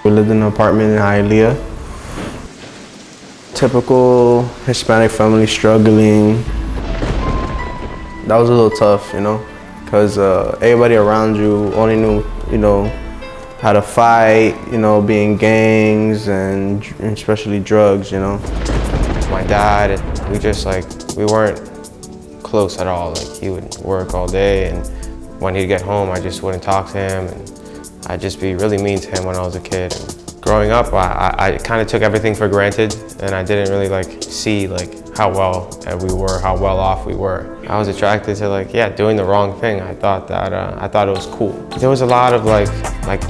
We lived in an apartment in Hialeah. Typical Hispanic family struggling. That was a little tough, you know, because everybody around you only knew, you know, how to fight, you know, being gangs and especially drugs, you know. My dad, we weren't close at all. Like, he would work all day, and when he'd get home, I just wouldn't talk to him, and I'd just be really mean to him when I was a kid. And growing up, I kind of took everything for granted, and I didn't really see how well we were, how well off we were. I was attracted to doing the wrong thing. I thought it was cool. There was a lot of like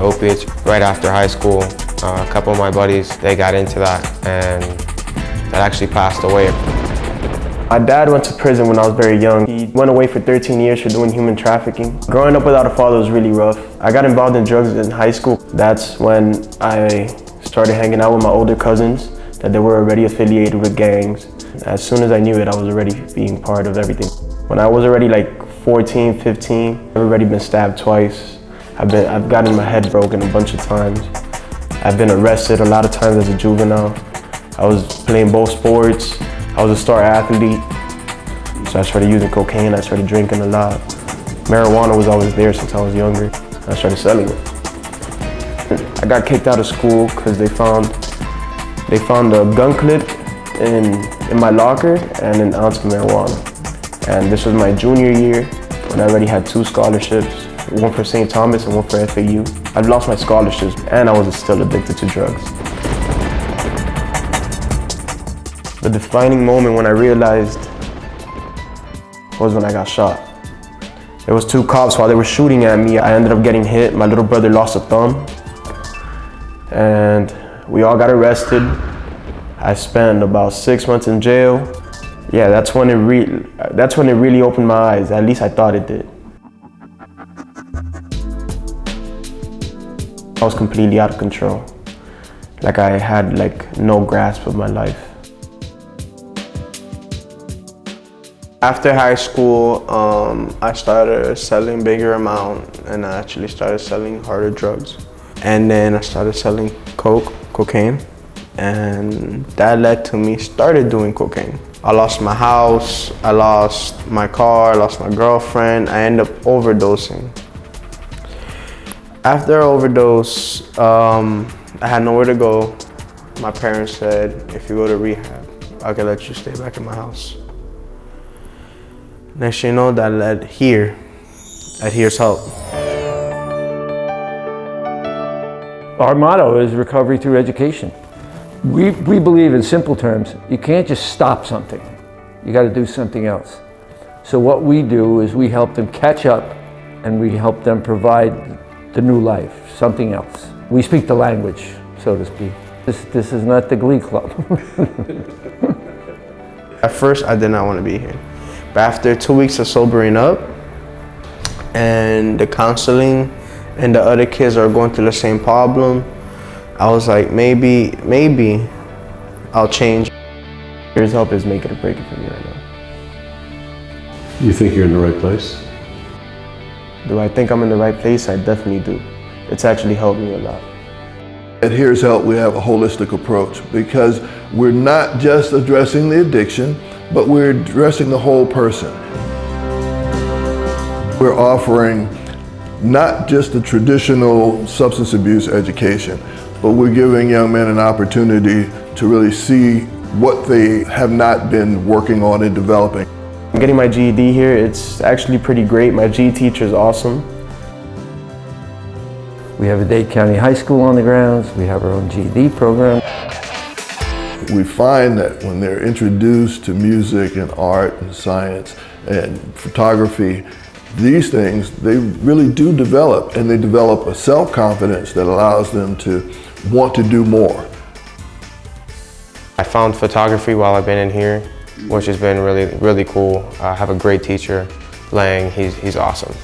opiates right after high school. A couple of my buddies, they got into that, and that actually passed away. My dad went to prison when I was very young. He went away for 13 years for doing human trafficking. Growing up without a father was really rough. I got involved in drugs in high school. That's when I started hanging out with my older cousins, that they were already affiliated with gangs. As soon as I knew it, I was already being part of everything. When I was already 14, 15, I've already been stabbed twice. I've gotten my head broken a bunch of times. I've been arrested a lot of times as a juvenile. I was playing both sports. I was a star athlete. So I started using cocaine, I started drinking a lot. Marijuana was always there since I was younger. I started selling it. I got kicked out of school because they found a gun clip in my locker and an ounce of marijuana. And this was my junior year when I already had 2 scholarships, one for St. Thomas and one for FAU. I've lost my scholarships and I was still addicted to drugs. The defining moment when I realized was when I got shot. There was 2 cops while they were shooting at me. I ended up getting hit. My little brother lost a thumb. And we all got arrested. I spent about 6 months in jail. Yeah, that's when it really opened my eyes. At least I thought it did. I was completely out of control. I had no grasp of my life. After high school, I started selling bigger amount, and I actually started selling harder drugs. And then I started selling cocaine, and that led to me started doing cocaine. I lost my house, I lost my car, I lost my girlfriend. I ended up overdosing. After I overdosed, I had nowhere to go. My parents said, if you go to rehab, I can let you stay back in my house. Next thing you know, that led here, at Here's Help. Our motto is recovery through education. We believe in simple terms, you can't just stop something. You got to do something else. So what we do is we help them catch up, and we help them provide the new life, something else. We speak the language, so to speak. This is not the Glee Club. At first, I did not want to be here. But after 2 weeks of sobering up and the counseling and the other kids are going through the same problem, I was like, maybe I'll change. Here's Help is making a break for me right now. You think you're in the right place? Do I think I'm in the right place? I definitely do. It's actually helped me a lot. At Here's Help, we have a holistic approach because we're not just addressing the addiction, but we're addressing the whole person. We're offering not just the traditional substance abuse education, but we're giving young men an opportunity to really see what they have not been working on and developing. I'm getting my GED here. It's actually pretty great. My GE teacher is awesome. We have a Dade County High School on the grounds. We have our own GED program. We find that when they're introduced to music and art and science and photography, these things, they really do develop, and they develop a self-confidence that allows them to want to do more. I found photography while I've been in here, which has been really cool. I have a great teacher, Lang. He's awesome.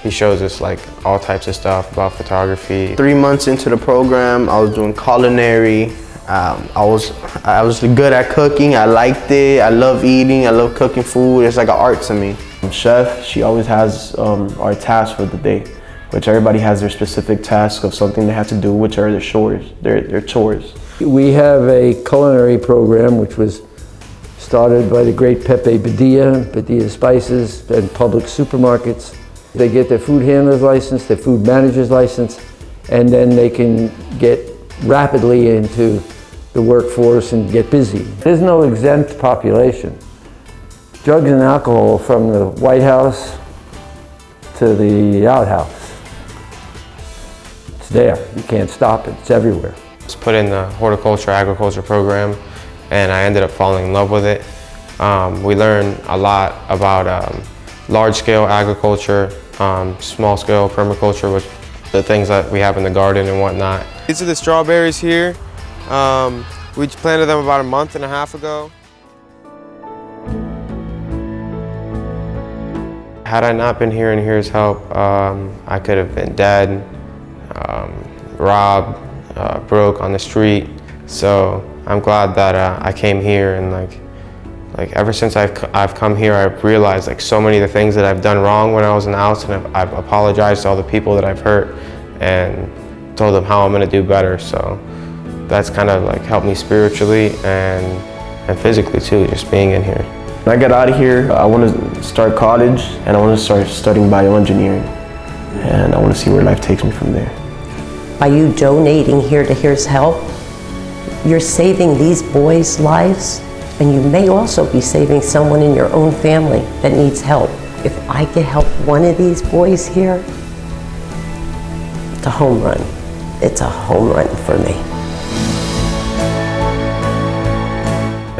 He shows us all types of stuff about photography. 3 months into the program, I was doing culinary. I was good at cooking. I liked it. I love eating. I love cooking food. It's like an art to me. Chef, she always has our tasks for the day. which everybody has their specific task of something they have to do, which are their chores, their chores. We have a culinary program which was started by the great Pepe Badia Spices and Publix supermarkets. They get their food handler's license, their food manager's license, and then they can get rapidly into the workforce and get busy. There's no exempt population. Drugs and alcohol from the White House to the outhouse. It's there, you can't stop it, it's everywhere. I was put in the horticulture agriculture program and I ended up falling in love with it. We learned a lot about large-scale agriculture, small-scale permaculture, with the things that we have in the garden and whatnot. These are the strawberries here. We planted them about a month and a half ago. Had I not been here and here's help, I could have been dead, robbed, broke on the street. So I'm glad that I came here, and like ever since I've come here, I've realized like so many of the things that I've done wrong when I was in the house, and I've apologized to all the people that I've hurt and told them how I'm gonna do better. So that's kind of like helped me spiritually and physically too, just being in here. When I get out of here, I want to start college and I want to start studying bioengineering, and I want to see where life takes me from there. By you donating here to Here's Help, you're saving these boys' lives, and you may also be saving someone in your own family that needs help. If I can help one of these boys here, it's a home run. It's a home run for me.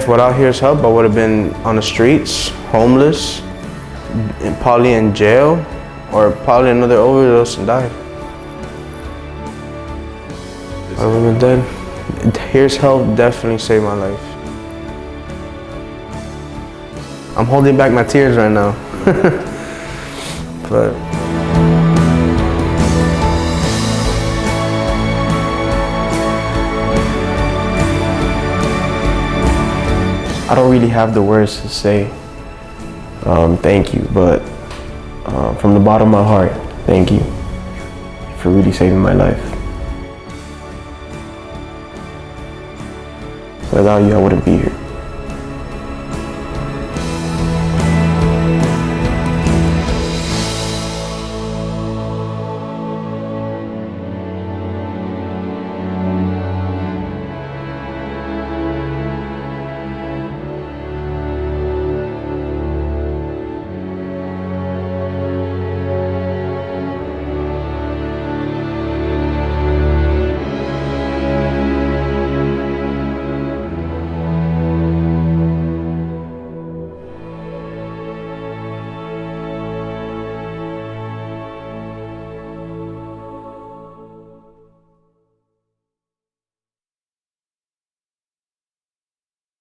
Without Here's Help, I would have been on the streets, homeless, and probably in jail, or probably another overdose and died. I would have been dead. Here's Help definitely saved my life. I'm holding back my tears right now. But I don't really have the words to say thank you, but from the bottom of my heart, thank you for really saving my life. Without you, I wouldn't be here.